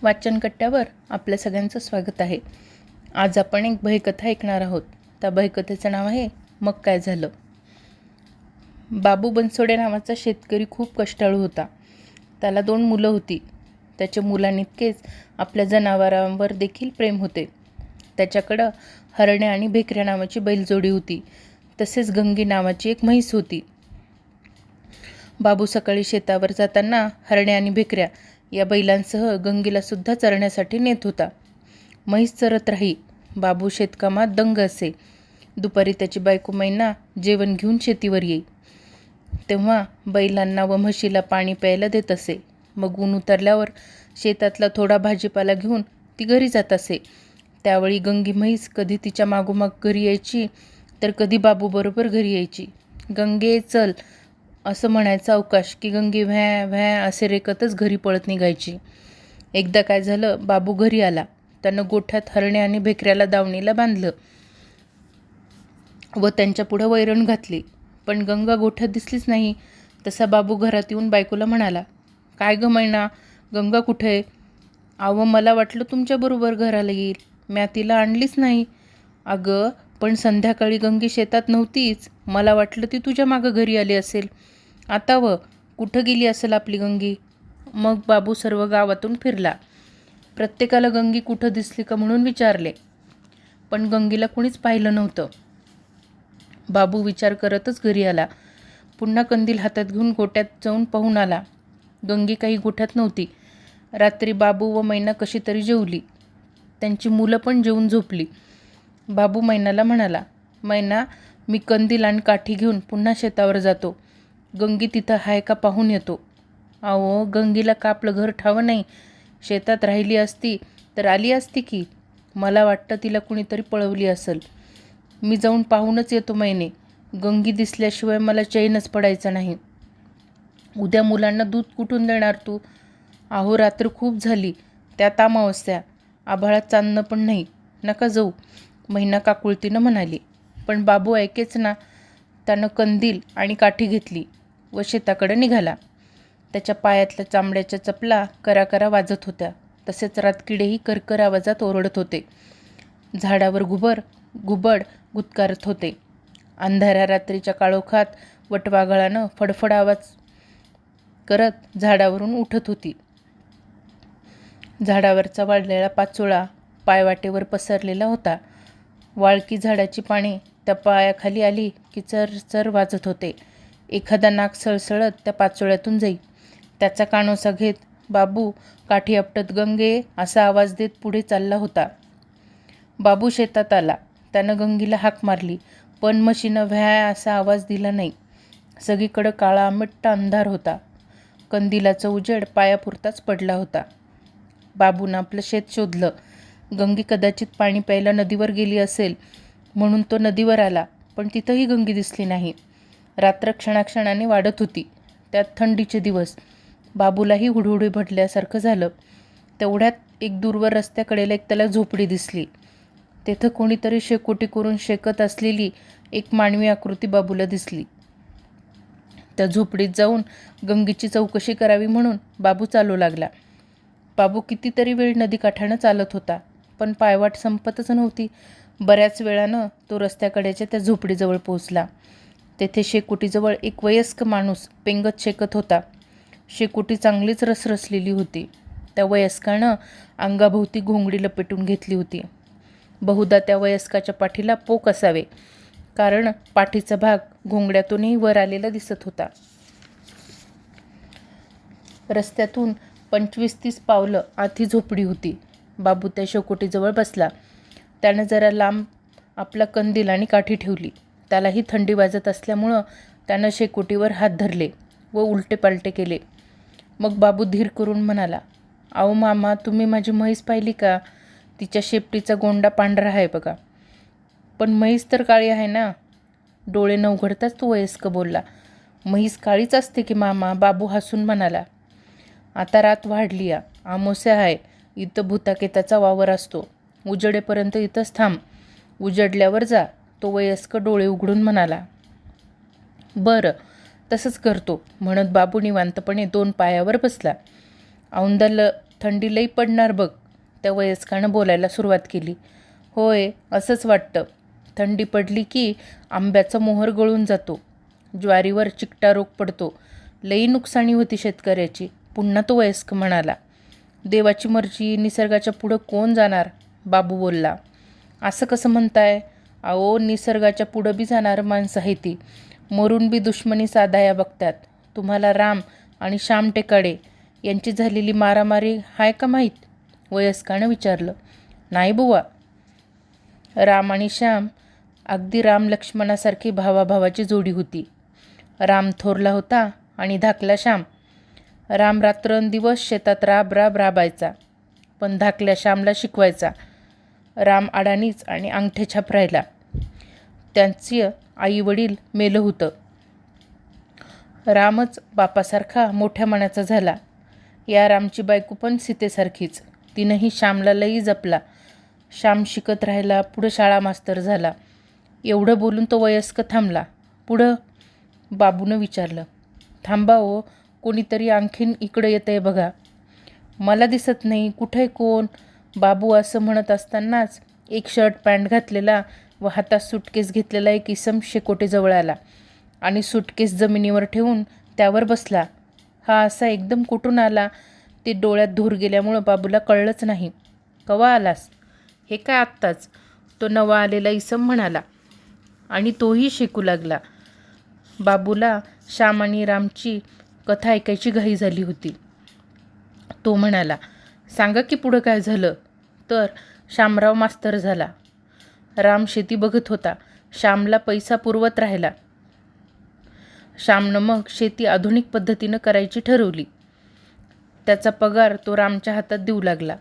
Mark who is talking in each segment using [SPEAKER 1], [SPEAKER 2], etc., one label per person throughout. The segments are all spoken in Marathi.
[SPEAKER 1] वाचनकट्ट्यावर आपल्या सगळ्यांचं स्वागत आहे. आज आपण एक भयकथा ऐकणार आहोत. त्या भयकथेचं नाव आहे मग काय झालं. बाबू बनसोडे नावाचा शेतकरी खूप कष्टाळू होता. त्याला 2 मुलं होती. त्याच्या मुलांइतकेच आपल्या जनावरांवर देखील प्रेम होते. त्याच्याकडं हरण्या आणि भेकऱ्या नावाची बैलजोडी होती. तसेच गंगी नावाची एक म्हैस होती. बाबू सकाळी शेतावर जाताना हरण्या आणि भेकऱ्या या बैलांसह गंगीला सुद्धा चरण्यासाठी नेत होता. म्हैस चरत राही. बाबू शेतकामात दंग असे. दुपारी त्याची बायको मैना जेवण घेऊन शेतीवर येई. तेव्हा बैलांना व म्हशीला पाणी प्यायला देत असे. मग ऊन उतरल्यावर शेतातला थोडा भाजीपाला घेऊन ती घरी जात असे. त्यावेळी गंगी म्हैस कधी तिच्या मागोमाग घरी यायची तर कधी बाबूबरोबर घरी यायची. गंगे चल असं म्हणायचं अवकाश की गंगी व्हॅ व्हॅ असे रेकतच घरी पळत निघायची. एकदा काय झालं, बाबू घरी आला. त्यानं गोठ्यात हरण्या आणि भेकऱ्याला दावणीला बांधलं व त्यांच्या पुढं वैरण घातली. पण गंगा गोठ्यात दिसलीच नाही. तसा बाबू घरात येऊन बायकोला म्हणाला, काय गं मैना, गंगा कुठे? अहो, मला वाटलं तुमच्याबरोबर घराला येईल, म्या तिला आणलीच नाही. अगं, पण संध्याकाळी गंगी शेतात नव्हतीच. मला वाटलं ती तुझ्या मागं घरी आली असेल. आता कुठं गेली असेल आपली गंगी? मग बाबू सर्व गावातून फिरला. प्रत्येकाला गंगी कुठं दिसली का म्हणून विचारले, पण गंगीला कुणीच पाहिलं नव्हतं. बाबू विचार करतच घरी आला. पुन्हा कंदील हातात घेऊन गोठ्यात जाऊन पाहून आला. गंगी काही गोठ्यात नव्हती. रात्री बाबू व मैना कशी तरी जेवली. त्यांची मुलं पण जेवून झोपली. बाबू मैनाला म्हणाला, मैना, मी कंदील आणि काठी घेऊन पुन्हा शेतावर जातो. गंगी तिथं हाय का पाहून येतो. अहो, गंगीला का आपलं घर ठावं नाही? शेतात राहिली असती तर आली असती की. मला वाटतं तिला कुणीतरी पळवली असेल. मी जाऊन पाहूनच येतो मैने. गंगी दिसल्याशिवाय मला चैनच पडायचा नाही. उद्या मुलांना दूध कुठून देणार तू? अहो, रात्र खूप झाली, त्यात अमावस्या, आभाळात चांदणं पण नाही. नका जाऊ, मैना काकुळतीनं म्हणाली. पण बाबू ऐकेच ना. त्यानं कंदील आणि काठी घेतली व शेताकडे निघाला. त्याच्या पायातल्या चामड्याच्या चपला कराकरा वाजत होत्या. तसेच रातकिडेही करकर आवाजात ओरडत होते. झाडावर घुबड गुदकारत होते. अंधाऱ्या रात्रीच्या काळोखात वटवाघळानं फडफड आवाज करत झाडावरून उठत होती. झाडावरचा वाळलेला पाचोळा पायवाटेवर पसरलेला होता. वाळकी झाडाची पाने त्या पायाखाली आली की चरचर वाजत होते. एखादा नाग सळसळत त्या पाचोळ्यातून जाई. त्याचा कानोसा घेत बाबू काठी आपटत गंगे असा आवाज देत पुढे चालला होता. बाबू शेतात आला. त्यानं गंगीला हाक मारली, पण म्हशीनं व्हॅ असा आवाज दिला नाही. सगळीकडं काळा मिट्ट अंधार होता. कंदिलाचा उजेड पायापुरताच पडला होता. बाबूनं आपलं शेत शोधलं. गंगी कदाचित पाणी प्यायला नदीवर गेली असेल म्हणून तो नदीवर आला, पण तिथंही गंगी दिसली नाही. रात्र क्षणाक्षणाने वाढत होती. त्यात थंडीचे दिवस. बाबूलाही हुडहुडी भटल्यासारखं झालं. तेवढ्यात एक दूरवर रस्त्याकडेला एक त्याला झोपडी दिसली. तेथं कोणीतरी शेकोटी करून शेकत असलेली एक मानवी आकृती बाबूला दिसली. त्या झोपडीत जाऊन गंगीची चौकशी करावी म्हणून बाबू चालू लागला. बाबू कितीतरी वेळ नदीकाठानं चालत होता, पण पायवाट संपतच नव्हती. बऱ्याच वेळानं तो रस्त्याकडेच्या त्या झोपडीजवळ पोहोचला. तेथे शेकोटीजवळ एक वयस्क माणूस पेंगत शेकत होता. शेकोटी चांगलीच रसरसलेली होती. त्या वयस्कानं अंगाभोवती घोंगडी लपेटून घेतली होती. बहुधा त्या वयस्काच्या पाठीला पोक असावे, कारण पाठीचा भाग घोंगड्यातूनही वर आलेला दिसत होता. रस्त्यातून 25-30 पावलं आत ही झोपडी होती. बाबू त्या शेकोटीजवळ बसला. त्यानं जरा लांब आपला कंदील आणि काठी ठेवली. त्यालाही थंडी वाजत असल्यामुळं त्यानं शेकोटीवर हात धरले व उलटे पालटे केले. मग बाबू धीर करून म्हणाला, अहो मामा, तुम्ही माझी म्हैस पाहिली का? तिच्या शेपटीचा गोंडा पांढरा आहे बघा. पण म्हैस तर काळी आहे ना. डोळे न उघडताच तो वयस्क बोलला, म्हैस काळीच असते की मामा. बाबू हसून म्हणाला, आता रात वाढली या, अमावस्या आहे. इथं भूताकेताचा वावर असतो. उजेडेपर्यंत इथंच थांब, उजडल्यावर जा. तो वयस्क डोळे उघडून म्हणाला, बरं, तसंच करतो म्हणत बाबू निवांतपणे 2 पायावर बसला. थंडी लई पडणार बघ, त्या वयस्कानं बोलायला सुरुवात केली. होय, असंच वाटतं. थंडी पडली की आंब्याचा मोहर गळून जातो, ज्वारीवर चिकटा रोग पडतो, लई नुकसानी होती शेतकऱ्याची. पुन्हा तो वयस्क म्हणाला. देवाची मर्जी, निसर्गाच्या पुढं कोण जाणार? बाबू बोलला. असं कसं म्हणताय? अहो, निसर्गाच्या पुढं बी जाणार माणसं आहे ती, मरून बी दुश्मनी साधाया बघतात. तुम्हाला राम आणि श्याम टेकाडे यांची झालेली मारामारी हाय का माहीत? वयस्कानं विचारलं. नाही बुवा. राम आणि श्याम अगदी राम लक्ष्मणासारखी भावाभावाची जोडी होती. राम थोरला होता आणि धाकला श्याम. राम रात्रंदिवस शेतात राब राबायचा, पण धाकल्या श्यामला शिकवायचा. राम अडाणीच आणि अंगठे छाप राहिला. त्यांची आई वडील मेलं होतं. रामच बापासारखा मोठ्या मनाचा झाला. या रामची बायको पण सीतेसारखीच. तिनंही श्यामला लई जपला. श्याम शिकत राहिला, पुढं शाळा मास्तर झाला. एवढं बोलून तो वयस्क थांबला. पुढं? बाबूनं विचारलं. थांबा हो, कोणीतरी आणखीन इकडं येतंय बघा. मला दिसत नाही, कुठे कोण? बाबू असं म्हणत असतानाच एक शर्ट पॅन्ट घातलेला व हातात सुटकेस घेतलेला एक इसम शेकोटीजवळ आला आणि सुटकेस जमिनीवर ठेवून त्यावर बसला. हा असा एकदम कुठून आला ते डोळ्यात धूर गेल्यामुळं बाबूला कळलंच नाही. कवा आलास? हे काय आत्ताच, तो नवा आलेला इसम म्हणाला आणि तोही शेकू लागला. बाबूला श्याम आणि रामची कथा ऐकायची घाई झाली होती. तो म्हणाला, सांगा की पुढं काय झालं? तर श्यामराव मास्तर झाला. राम शेती बघत होता, श्यामला पैसा पुरवत राहिला. श्यामनं मग शेती आधुनिक पद्धतीनं करायची ठरवली. त्याचा पगार तो रामच्या हातात देऊ लागला.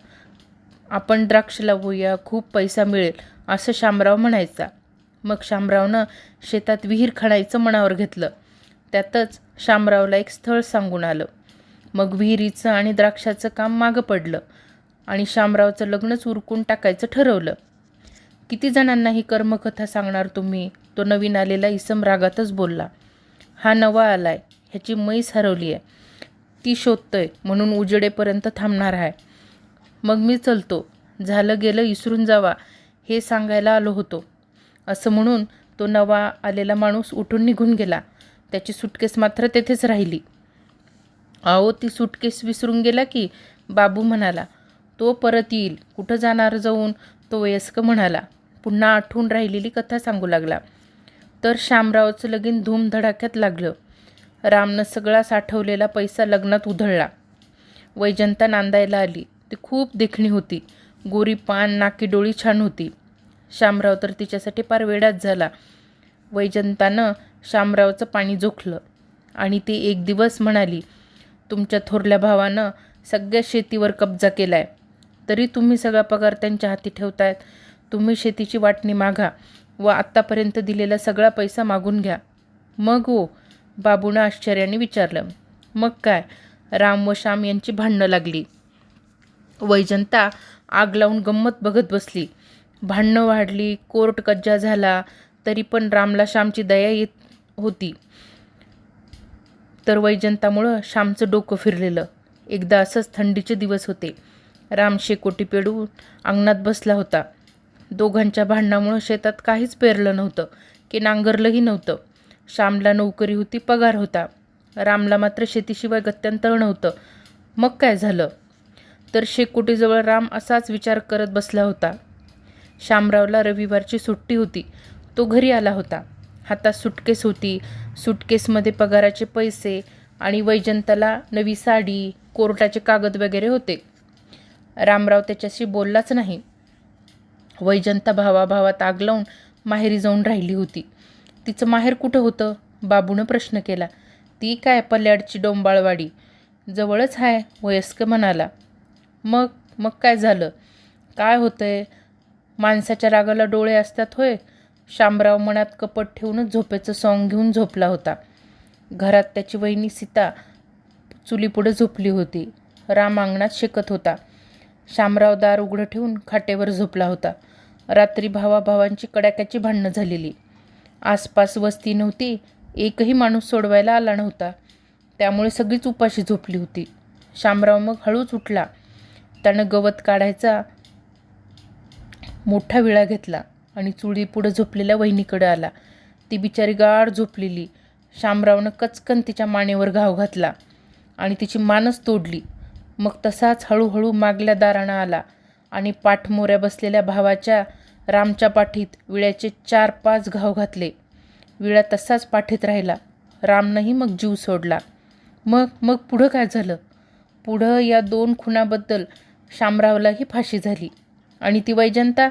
[SPEAKER 1] आपण द्राक्ष लावूया, खूप पैसा मिळेल, असं श्यामराव म्हणायचा. मग श्यामरावनं शेतात विहीर खणायचं मनावर घेतलं. त्यातच श्यामरावला एक स्थळ सांगून आलं. मग विहिरीचं आणि द्राक्षाचं काम मागं पडलं आणि श्यामरावचं लग्नच उरकून टाकायचं ठरवलं. किती जणांना ही कर्मकथा सांगणार तुम्ही? तो नवीन आलेला इसम रागातच बोलला. हा नवा आलाय, ह्याची म्हैस हरवली आहे, ती शोधतोय म्हणून उजेडेपर्यंत थांबणार आहे. मग मी चलतो, झालं गेलं विसरून जावा हे सांगायला आलो होतो, असं म्हणून तो नवा आलेला माणूस उठून निघून गेला. त्याची सुटकेस मात्र तेथेच राहिली. अहो, ती सुटकेस विसरून गेला की? बाबू म्हणाला. तो परत येईल, कुठं जाणार जाऊन? तो वयस्क म्हणाला. पुन्हा आठवून राहिलेली कथा सांगू लागला. तर श्यामरावचं लगीन धूमधडाक्यात लागलं. रामनं सगळा साठवलेला पैसा लग्नात उधळला. वैजंता नांदायला आली. ती खूप देखणी होती, गोरी पान, नाकी डोळी छान होती. श्यामराव तर तिच्यासाठी फार वेडाच झाला. वैजंतानं श्यामरावचं पाणी जोखलं आणि ती एक दिवस म्हणाली, तुमच्या थोरल्या भावानं सगळ्या शेतीवर कब्जा केलाय, तरी तुम्ही सगळा पगार त्यांच्या हाती ठेवतायत. तुम्ही शेतीची वाटणी मागा व आत्तापर्यंत दिलेला सगळा पैसा मागून घ्या. मग हो? बाबूनं आश्चर्याने विचारलं. मग काय? राम व श्याम यांची भांडणं लागली. वैजंता आग लावून गंमत बघत बसली. भांडणं वाढली, कोर्ट कज्जा झाला, तरी पण रामला श्यामची दया येत होती. तर वैजंतामुळं श्यामचं डोकं फिरलेलं. एकदा असंच थंडीचे दिवस होते. राम शेकोटी पेडून अंगणात बसला होता. दोघांच्या भांडणामुळं शेतात काहीच पेरलं नव्हतं की नांगरलंही नव्हतं. श्यामला नोकरी होती, पगार होता. रामला मात्र शेतीशिवाय गत्यंतर नव्हतं. मग काय झालं? तर शेकोटीजवळ राम असाच विचार करत बसला होता. श्यामरावला रविवारची सुट्टी होती. तो घरी आला होता. हातात सुटकेस होती. सुटकेसमध्ये पगाराचे पैसे आणि वैजंताला नवी साडी, कोर्टाचे कागद वगैरे होते. रामराव त्याच्याशी बोललाच नाही. वैजंता भावाभावात आग लावून माहेरी जाऊन राहिली होती. तिचं माहेर कुठं होतं? बाबूनं प्रश्न केला. ती काय, पल्याडची डोंबाळवाडी जवळच आहे, वयस्क म्हणाला. मग मग काय झालं? काय होतंय? माणसाच्या रागाला डोळे असतात होय? श्यामराव मनात कपट ठेवूनच झोपेचं सॉंग घेऊन झोपला होता. घरात त्याची वहिनी सीता चुलीपुढे झोपली होती. राम अंगणात शेकत होता. श्यामराव दार उघडं ठेवून खाटेवर झोपला होता. रात्री भावाभावांची कडाक्याची भांडणं झालेली. आसपास वस्ती नव्हती, एकही माणूस सोडवायला आला नव्हता. त्यामुळे सगळीच उपाशी झोपली होती. श्यामराव मग हळूच उठला. त्यानं गवत काढायचा मोठा विळा घेतला आणि चुली पुढं झोपलेल्या वहिनीकडे आला. ती बिचारी गाढ झोपलेली. शामरावनं कचकन तिच्या मानेवर घाव घातला आणि तिची मानच तोडली. मग तसाच हळूहळू मागल्या दारानं आला आणि पाठमोऱ्या बसलेल्या भावाच्या रामच्या पाठीत विळ्याचे 4-5 घाव घातले. विळा तसाच पाठीत राहिला. रामनंही मग जीव सोडला. मग पुढं काय झालं? पुढं या 2 खुनाबद्दल शामरावलाही फाशी झाली. आणि ती वैजंता,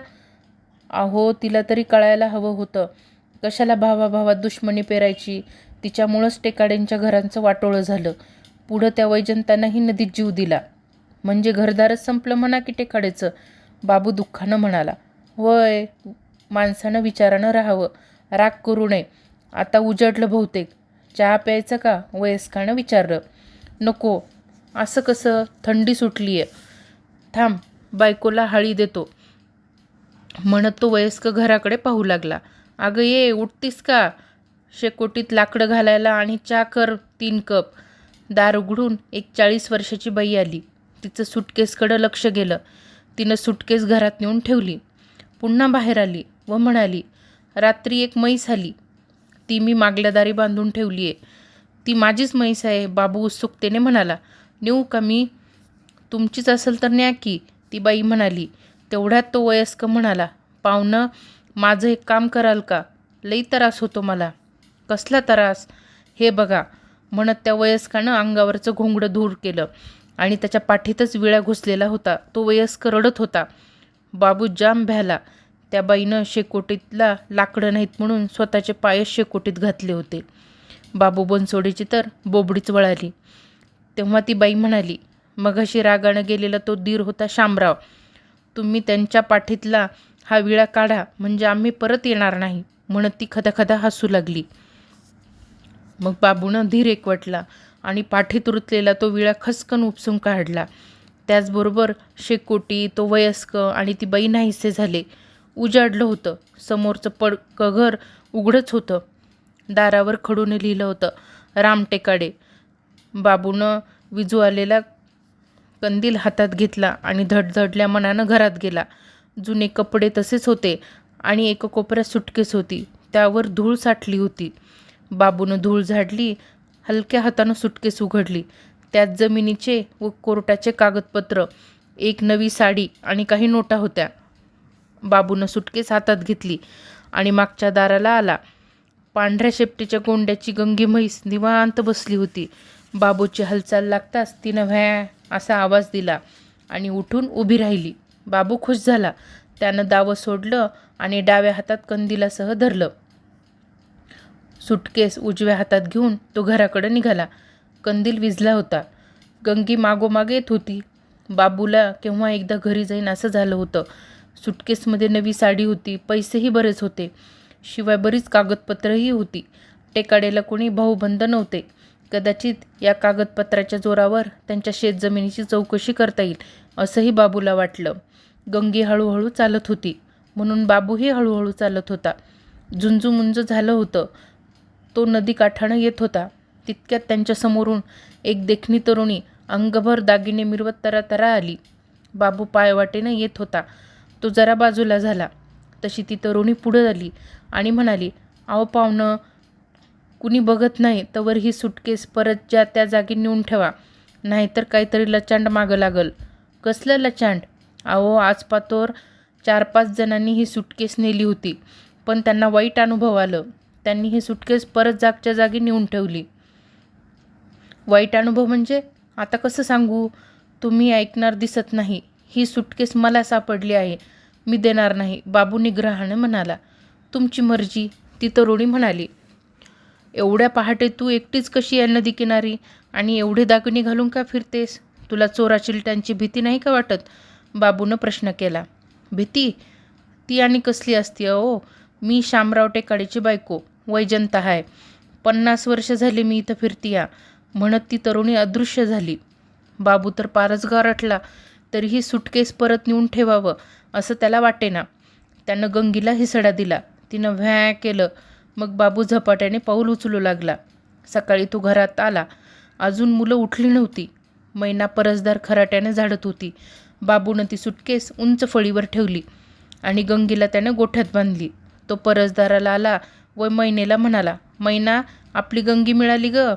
[SPEAKER 1] अहो तिला तरी कळायला हवं होतं. कशाला भावाभावात दुश्मनी पेरायची. तिच्यामुळंच टेकाड्यांच्या घरांचं वाटोळं झालं. पुढं त्या वैजंतांनाही नदीत जीव दिला. म्हणजे घरदारच संपलं म्हणा की टेकाडेचं. बाबू दुःखानं म्हणाला. वय, माणसानं विचारानं राहावं, राग करू नये. आता उजडलं बहुतेक. चहा प्यायचं का? वयस्कानं विचारलं. नको. असं कसं? थंडी सुटली आहे. थांब, बायकोला हाळी देतो म्हणत तो वयस्क घराकडे पाहू लागला. अगं ये, उठतीस का? शेकोटीत लाकडं घालायला आणि चहा कर 3 कप. दार उघडून एक 40 वर्षाची बाई आली. तिचं सुटकेसकडं लक्ष गेलं. तिनं सुटकेस घरात नेऊन ठेवली. पुन्हा बाहेर आली व म्हणाली, रात्री एक म्हैस आली. ती मी मागल्या दारी बांधून ठेवली आहे. ती माझीच म्हैस आहे. बाबू उत्सुकतेने म्हणाला. नेऊ का मी? तुमचीच असेल तर न्या की, ती बाई म्हणाली. तेवढ्यात तो वयस्क म्हणाला, पाहुणं, माझं एक काम कराल का? लई त्रास होतो मला. कसला त्रास? हे बघा, म्हणत त्या वयस्कानं अंगावरचं घोंगडं दूर केलं आणि त्याच्या पाठीतच विळा घुसलेला होता. तो वयस्क रडत होता. बाबू जाम भ्याला. त्या बाईनं शेकोटीतला लाकडं नाहीत म्हणून स्वतःचे पायच शेकोटीत घातले होते. बाबू बनसोडीची तर बोबडीच वळाली. तेव्हा ती बाई म्हणाली, मगाशी रागानं गेलेला तो दीर होता शामराव. तुम्ही त्यांच्या पाठीतला हा विळा काढा म्हणजे आम्ही परत येणार नाही, म्हणत ती खदाखदा हसू लागली. मग बाबूनं धीर एकवटला आणि पाठीत रुतलेला तो विळा खसकन उपसून काढला. त्याचबरोबर शेकोटी, तो वयस्क आणि ती बाई नाहीसे झाले. उजाडलं होतं. समोरचं पडकं घर उघडंच होतं. दारावर खडून लिहिलं होतं, राम टेकाडे. बाबूनं विजू आलेला कंदील हातात घेतला आणि धडधडल्या मनानं घरात गेला. जुने कपडे तसेच होते आणि एका कोपऱ्यात सुटकेस होती. त्यावर धूळ साठली होती. बाबूनं धूळ झाडली. हलक्या हातानं सुटकेस उघडली. त्यात जमिनीचे व कोर्टाचे कागदपत्र, एक नवी साडी आणि काही नोटा होत्या. बाबूनं सुटकेस हातात घेतली आणि मागच्या दाराला आला. पांढऱ्या शेपटीच्या गोंड्याची गंगी म्हैस निवांत बसली होती. बाबूची हालचाल लागताच तिनं व्हॅ असा आवाज दिला आणि उठून उभी राहिली. बाबू खुश झाला. त्यानं दावं सोडलं आणि डाव्या हातात कंदिलासह धरलं. सुटकेस उजव्या हातात घेऊन तो घराकडे निघाला. कंदील विझला होता. गंगी मागोमाग येत होती. बाबूला केव्हा एकदा घरी जाईन असं झालं होतं. सुटकेसमध्ये नवी साडी होती. पैसेही बरेच होते. शिवाय बरीच कागदपत्रंही होती. टेकाडेला कोणी भाऊबंद नव्हते. कदाचित या कागदपत्राच्या जोरावर त्यांच्या शेतजमिनीची चौकशी करता येईल असंही बाबूला वाटलं. गंगी हळूहळू चालत होती म्हणून बाबूही हळूहळू चालत होता. झुंजूमुंज झालं होतं. तो नदीकाठानं येत होता. तितक्यात त्यांच्या समोरून एक देखणी तरुणी अंगभर दागिने मिरवत तरातरा आली. बाबू पायवाटेनं येत होता. तो जरा बाजूला झाला. तशी ती तरुणी पुढं आली आणि म्हणाली, अहो पाहुणं, कुणी बघत नाही तवर ही सुटकेस परत ज्या त्या जागी नेऊन ठेवा, नाहीतर काहीतरी लचांड मागं लागल. कसलं लचांड? अहो, आज पातोर 4-5 जणांनी ही सुटकेस नेली होती, पण त्यांना वाईट अनुभव आलं. त्यांनी ही सुटकेस परत जागच्या जागी नेऊन ठेवली. वाईट अनुभव म्हणजे? आता कसं सांगू? तुम्ही ऐकणार दिसत नाही. ही सुटकेस मला सापडली आहे. मी देणार नाही, बाबू निग्रहाने म्हणाला. तुमची मर्जी, ती तरुणी म्हणाली. एवढ्या पहाटे तू एकटीच कशी आहे नदी किनारी आणि एवढे दागिने घालून का फिरतेस? तुला चोरा चिलट्यांची भीती नाही का वाटत? बाबूनं प्रश्न केला. भीती? ती आणि कसली असती अहो? मी शामराव टेकाडेची बायको वैजंता आहे. 50 वर्ष झाली मी इथं फिरतीया, म्हणत ती तरुणी अदृश्य झाली. बाबू तर पारच गारटला. तरीही सुटकेस परत नेऊन ठेवावं असं त्याला वाटेना. त्यानं गंगीला हिसडा दिला. तिनं व्हॅ केलं. मग बाबू झपाट्याने पाऊल उचलू लागला. सकाळी तो घरात आला. अजून मुलं उठली नव्हती. मैना परसदार खराट्याने झाडत होती. बाबूनं ती सुटकेस उंच फळीवर ठेवली आणि गंगीला त्यानं गोठ्यात बांधली. तो परसदाराला आला व मैनेला म्हणाला, मैना, आपली गंगी मिळाली ग.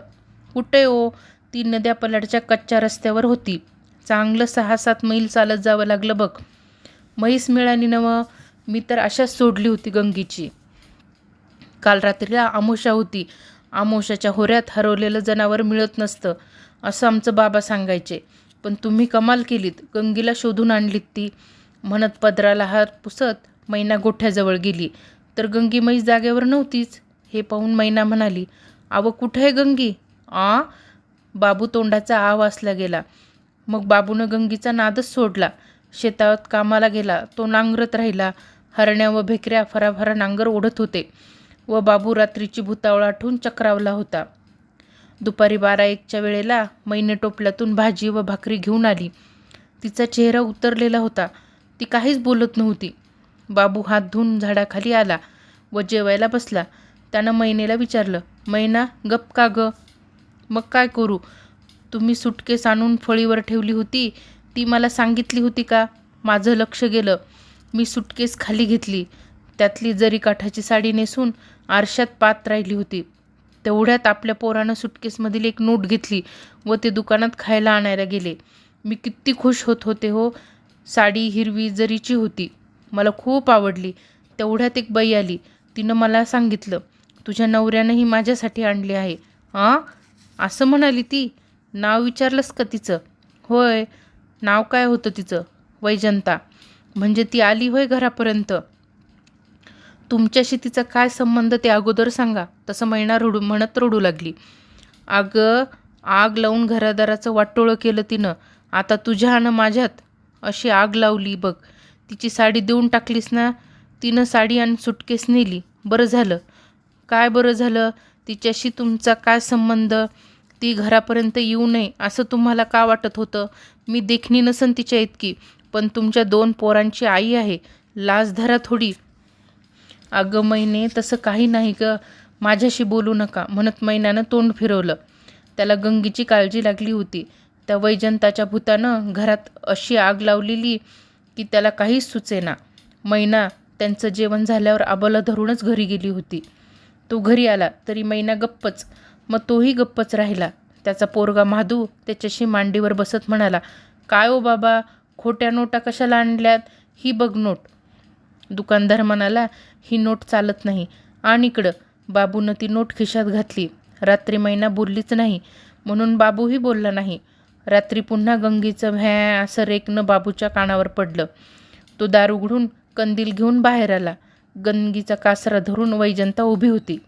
[SPEAKER 1] कुठे हो? ती नद्या पलाडच्या कच्च्या रस्त्यावर होती. चांगलं 6-7 मैल चालत जावं लागलं बघ. म्हैस मिळाली नव. मी तर अशाच सोडली होती गंगीची. काल रात्रीला आमोशा होती. आमोशाच्या होऱ्यात हरवलेलं जनावर मिळत नसतं असं आमचं बाबा सांगायचे. पण तुम्ही कमाल केलीत, गंगीला शोधून आणलीत ती. म्हणत पदराला हात पुसत मैना गोठ्याजवळ गेली तर गंगी म्हैस जागेवर नव्हतीच. हे पाहून मैना म्हणाली, अव कुठं आहे गंगी? आ? बाबू तोंडाचा आ वासला गेला. मग बाबूनं गंगीचा नादच सोडला. शेतात कामाला गेला. तो नांगरत राहिला. हरण्या व भेकऱ्या फराफरा नांगर ओढत होते व बाबू रात्रीची भुतावळ आठवून चक्रावला होता. दुपारी 12-1च्या वेळेला मैने टोपल्यातून भाजी व भाकरी घेऊन आली. तिचा चेहरा उतरलेला होता. ती काहीच बोलत नव्हती. बाबू हात धुवून झाडाखाली आला व जेवायला बसला. त्यानं मैनेला विचारलं, मैना, गप का ग? मग काय करू? तुम्ही सुटकेस आणून फळीवर ठेवली होती ती मला सांगितली होती का? माझं लक्ष गेलं. मी सुटकेस खाली घेतली. त्यातली जरी काठाची साडी नेसून आरशात पात राहिली होती. तेवढ्यात आपल्या पोरानं सुटकेसमधील एक नोट घेतली व ते दुकानात खायला आणायला गेले. मी किती खुश होत होते हो. साडी हिरवी जरीची होती. मला खूप आवडली. तेवढ्यात एक बाई आली. तिनं मला सांगितलं, तुझ्या नवऱ्यानंही माझ्यासाठी आणले आहे. आ? असं म्हणाली ती. नाव विचारलंस का तिचं? होय. नाव काय होतं तिचं? वैजंता. म्हणजे ती आली होय घरापर्यंत? तुमच्याशी तिचा काय संबंध ते अगोदर सांगा. तसं मैना म्हणत रडू लागली. अगं, आग लावून घरादाराचं वाटोळं केलं तिनं. आता तुझ्या आणि माझ्यात अशी आग लावली बघ. तिची साडी देऊन टाकलीस ना. तिनं साडी आणि सुटकेस नेली. बरं झालं. काय बरं झालं? तिच्याशी तुमचा काय संबंध? ती घरापर्यंत येऊ नये असं तुम्हाला का वाटत होतं? मी देखणी नसन तिच्या इतकी, पण तुमच्या 2 पोरांची आई आहे. लाज धरा थोडी. अगं मैने, तसं काही नाही ग. माझ्याशी बोलू नका म्हणत मैनानं तोंड फिरवलं. त्याला गंगीची काळजी लागली होती. त्या वैजंताच्या भूतानं घरात अशी आग लावलेली की त्याला काहीच सुचेना. मैना त्यांचं जेवण झाल्यावर आबाला धरूनच घरी गेली होती. तो घरी आला तरी मैना गप्पच. मग तोही गप्पच राहिला. त्याचा पोरगा माधू त्याच्याशी मांडीवर बसत म्हणाला, काय ओ बाबा, खोट्या नोटा कशाला आणल्यात? ही बघ नोट. दुकानदार म्हणाला, ही नोट चालत नाही. आणि इकडं. बाबूनं ती नोट खिशात घातली. रात्री मैना बोललीच नाही म्हणून बाबूही बोलला नाही. रात्री पुन्हा गंगीचं भ्या असं रेकनं बाबूच्या कानावर पडलं. तो दार उघडून कंदील घेऊन बाहेर आला. गंगीचा कासरा धरून वैजंता उभी होती.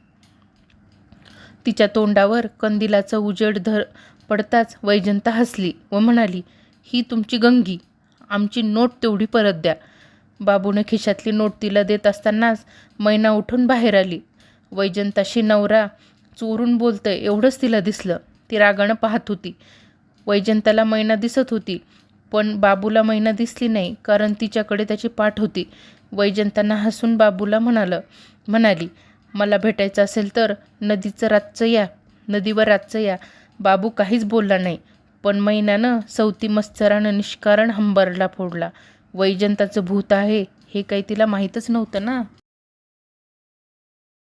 [SPEAKER 1] तिच्या तोंडावर कंदिलाचं उजेड पडताच वैजंता हसली व म्हणाली, ही तुमची गंगी. आमची नोट तेवढी परत द्या. बाबूने खिशातली नोट तिला देत असतानाच मैना उठून बाहेर आली. वैजंताशी नवरा चोरून बोलतंय एवढंच तिला दिसलं. ती रागानं पाहत होती. वैजंताला मैना दिसत होती, पण बाबूला मैना दिसली नाही, कारण तिच्याकडे त्याची पाठ होती. वैजंतांना हसून बाबूला म्हणाली, मला भेटायचं असेल तर नदीवर रातचं या. बाबू काहीच बोलला नाही, पण मैनानं सवती मत्सरानं निष्कारण हंबरला फोडला. वैजंताचं भूत आहे हे काही तिला माहीतच नव्हतं ना.